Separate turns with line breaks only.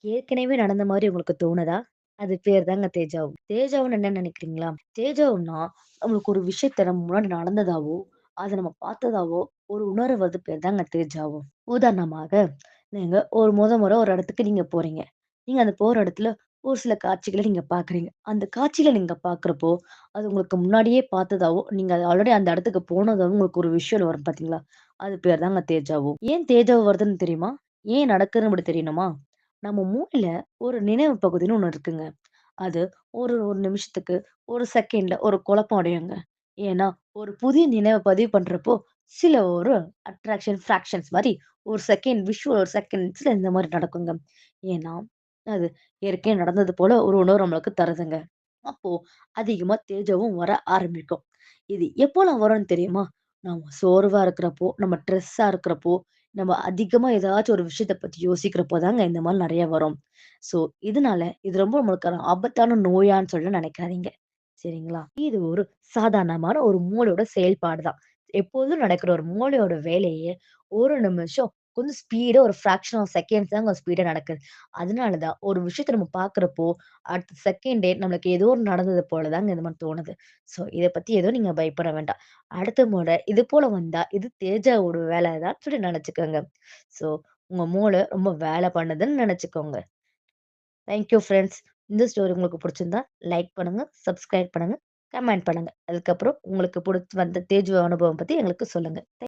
ஏற்கனவே நடந்த மாரி உங்களுக்கு தோணுதா? அது பேர் தாங்க தேஜாவு. தேஜாவுன்னு என்ன நெனைக்கிறீங்களா? தேஜாவுன்னா, நம்மளுக்கு ஒரு விஷயத்த நம்ம முன்னாடி நடந்ததாவோ, அத நம்ம பார்த்ததாவோ, ஒரு உணர்வது பேர் தாங்க தேஜாவு. உதாரணமாக, நீங்க ஒரு முறை ஒரு இடத்துக்கு நீங்க போறீங்க. நீங்க அந்த போற இடத்துல ஒரு சில காட்சிகள நீங்க பார்க்குறீங்க. அந்த காட்சிகள நீங்க பார்க்குறப்போ, அது உங்களுக்கு முன்னாடியே பார்த்ததாவோ, நீங்க ஆல்ரெடி அந்த இடத்துக்கு போனதாவும் உங்களுக்கு ஒரு விஷுவல் வரும் பார்த்தீங்களா? அது பேர் தாங்க தேஜாவு. ஏன் தேஜாவு வருதுன்னு தெரியுமா? ஏன் நடக்குதுன்னு மட்டும் தெரியணுமா? நம்ம மூளையில ஒரு நினைவு பகுதின்னு ஒண்ணு இருக்குங்க. அது ஒரு ஒரு நிமிஷத்துக்கு, ஒரு செகண்ட்ல ஒரு குழப்பம் அடையுங்க. ஏன்னா, ஒரு புதிய நினைவ பதிவு பண்றப்போ, சில ஒரு அட்ராக்ஷன், ஃபிராக்ஷன்ஸ் மாரி ஒரு செகண்ட் விஷுவல் ஒரு செகண்ட்ஸ்ல இந்த மாரி நடக்குங்க. ஏன்னா, அது ஏற்கனவே நடந்தது போல ஒரு உணர்வு நம்மளுக்கு தருதுங்க. அப்போ அதிகமா தேஜாவும் வர ஆரம்பிக்கும். இது எப்போலாம் வரும்னு தெரியுமா? நம்ம சோர்வா இருக்கிறப்போ, நம்ம ஸ்ட்ரெஸ்ஸா இருக்கிறப்போ, நம்ம அதிகமா ஏதாச்சும் ஒரு விஷயத்த பத்தி யோசிக்கிறப்போ தாங்க இந்த மாரி நெறைய வரும். ஸோ, இதனால இது ரொம்ப நம்மளுக்கு ஆபத்தான நோயான்னு சொல்லி நினைக்காதீங்க. சரிங்களா? இது ஒரு சாதாரணமான ஒரு மூளையோட செயல்பாடு தான். எப்போதும் நடக்கிற ஒரு மூளையோட வேலையே ஒரு நிமிஷம் கொஞ்சம் ஸ்பீடா ஒரு ஃபிராக்ஷன் ஆஃப் செகண்ட்ஸ் தாங்க ஸ்பீடா நடக்குது. அதனால தான் ஒரு விஷயத்த நம்ம பார்க்குறப்போ, அடுத்த செகண்டே நம்மளுக்கு ஏதோ ஒண்ணு நடந்தது போல தாங்க இந்த மாரி தோணுது. ஸோ, இத பத்தி எதுவும் நீங்க பயப்பட வேண்டாம். அடுத்த முறை இது போல வந்தா, இது தேஜாவோட வேலை தான் சொல்லி நெனச்சுக்கோங்க. ஸோ, உங்க மூளை ரொம்ப வேலை பண்ணுதுன்னு நெனச்சுக்கோங்க. Thank you friends. இந்த ஸ்டோரி உங்களுக்கு புடிச்சிருந்தா லைக் பண்ணுங்க, சப்ஸ்கிரைப் பண்ணுங்க, கமெண்ட் பண்ணுங்க. அதுக்கப்புறம் உங்களுக்கு வந்த தேஜு அனுபவம் பத்தி எங்களுக்கு சொல்லுங்க.